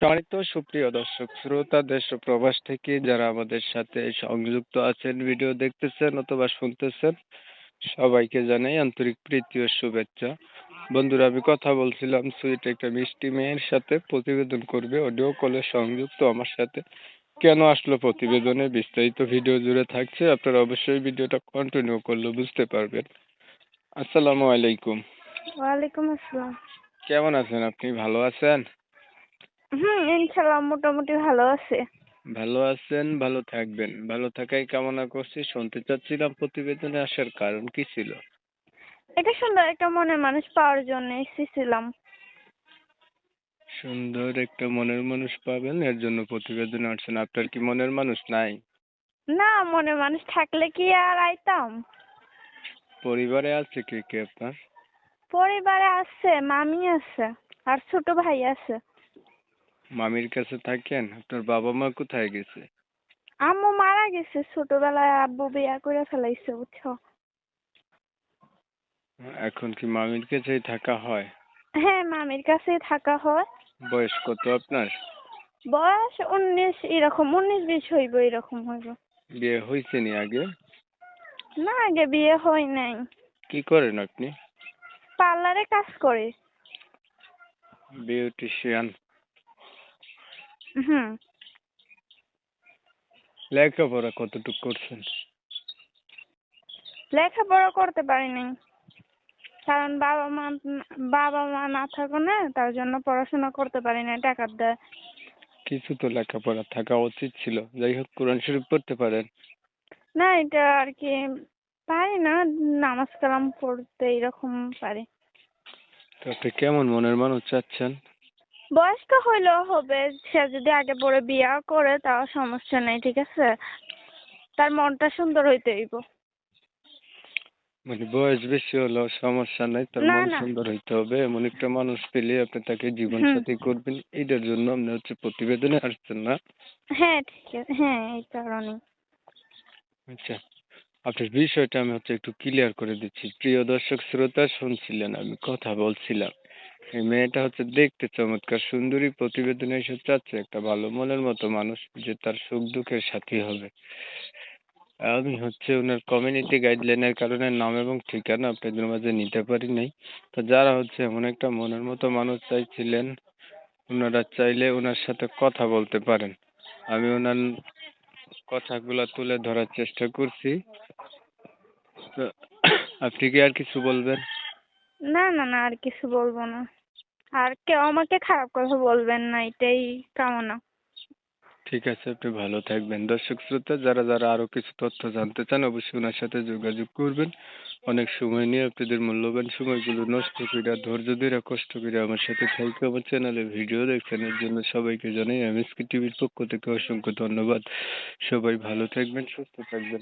সম্মানিত সুপ্রিয় দর্শক শ্রোতা দেশ ও প্রবাস থেকে যারা আমাদের সাথে সংযুক্ত আছেন, ভিডিও দেখতেছেন অথবা শুনতেছেন, সবাইকে জানাই আন্তরিক প্রীতি ও শুভেচ্ছা। বন্ধুরা, আমি কথা বলছিলাম সুইট একটা মিষ্টি মেয়ের সাথে প্রতিবেদন করবে, অডিও কলে সংযুক্ত আমার সাথে। কেন আসলো প্রতিবেদনে বিস্তারিত ভিডিও জুড়ে থাকছে, আপনারা অবশ্যই ভিডিওটা কন্টিনিউ করলে বুঝতে পারবেন। আসসালামু আলাইকুম। ওয়ালাইকুম আসসালাম। কেমন আছেন আপনি? ভালো আছেন? ইনশাল্লাহ মোটামুটি ভালো আছে। ভালো আছেন, ভালো থাকবেন। ভালো থাকাই কামনা করছি। শুনতে চাচ্ছিলাম প্রতিবেদনে আসার কারণ কি ছিল? এটা সুন্দর একটা মনের মানুষ পাওয়ার জন্য এসেছিলাম। সুন্দর একটা মনের মানুষ পাবেন, এর জন্য প্রতিবেদনে আসছেন। আপনার কি মনের মানুষ নাই? না, মনের মানুষ থাকলে কি আর আইতাম। পরিবারে আছে কে কে আপনার? পরিবারে আছে, মামি আছে আর ছোট ভাই আছে। মামির কাছে থাকেন? আপনার বাবা মা কোথায় গেছে? আম্মু মারা গেছে ছোটবেলায়, আব্বু বিয়া করে ফেলাইছে, বুঝছো? এখন কি মামির কাছেই থাকা হয়? হ্যাঁ, মামির কাছেই থাকা হয়। বয়স কত আপনার? বয়স 19, এরকম 19-20 হইব, এরকম হইব। বিয়ে হয়েছে নি আগে? না, আগে বিয়ে হয় নাই। কি করেন আপনি? পার্লারে কাজ করে। বিউটিশিয়ান। হুম। লেখাপড়া কতটুকু করছেন? লেখাপড়া করতে পারি নাই, কারণ বাবা মা না থাকে না, তার জন্য পড়াশোনা করতে পারি না, টাকার দেয়। কিছু তো লেখাপড়া থাকা উচিত ছিল। যাই হোক, কোরআন শরীফ পড়তে পারেন? না, এটা আর কি পারি না, নামাজ কালাম পড়তে এরকম পারি। তো আপনি কেমন মনের মানুষ চাচ্ছেন? বয়স্ক হইলেও হবে, সে যদি আগে পরে বিয়া করে তাও সমস্যা নেই, ঠিক আছে? তার মনটা সুন্দর হইতে হইব। মানে বয়স বেশি হলেও সমস্যা নাই, তার না মন না। সুন্দর হইতে হবে, এমন একটা মানুষ পেলে আপনি তাকে জীবন হুম। সাথী করবেন। এটার জন্য আপনি প্রতিবেদনে আসছেন না? হ্যাঁ, ঠিক আছে, হ্যাঁ, এই কারণে। আচ্ছা, আপনার বিষয়টা আমি একটু ক্লিয়ার করে দিচ্ছি। প্রিয় দর্শক শ্রোতা, শুনছিলেন আমি কথা বলছিলাম। এই মেয়েটা দেখতে চমৎকার সুন্দরী, প্রতিবেদনে এসে চাচ্ছে একটা ভালো মনের মতো মানুষ যে তার সুখ দুঃখের সাথী হবে। আমি ওনার কমিউনিটি গাইডলাইনের কারণে নাম এবং ঠিকানা আপনাদের মাঝে নিতে পারি নাই। তো যারা এমন একটা মনের মতো মানুষ চাইছিলেন, ওনারা চাইলে ওনার সাথে কথা বলতে পারেন। আমি ওনার কথাগুলো তুলে ধরার চেষ্টা করছি। তো আপনি কি আর কিছু বলবেন? না না না, আর কিছু বলবো না। আর কেউ আমাকে খারাপ কথা বলবেন না, এটাই কামনা। ঠিক আছে, আপনি ভালো থাকবেন। দর্শক শ্রোতা, যারা যারা আরো কিছু তথ্য জানতে চান, অবশ্যই ওনার সাথে যোগাযোগ করবেন। অনেক সময় নিয়ে আপনাদের মূল্যবান সময়গুলো নষ্ট করে, ধৈর্য ধরে, কষ্ট করে আমার সাথে থাইকে আমার চ্যানেলে ভিডিও দেখছেন, এর জন্য সবাইকে জানাই এমএসকে টিভির পক্ষ থেকে অসংখ্য ধন্যবাদ। সবাই ভালো থাকবেন, সুস্থ থাকবেন।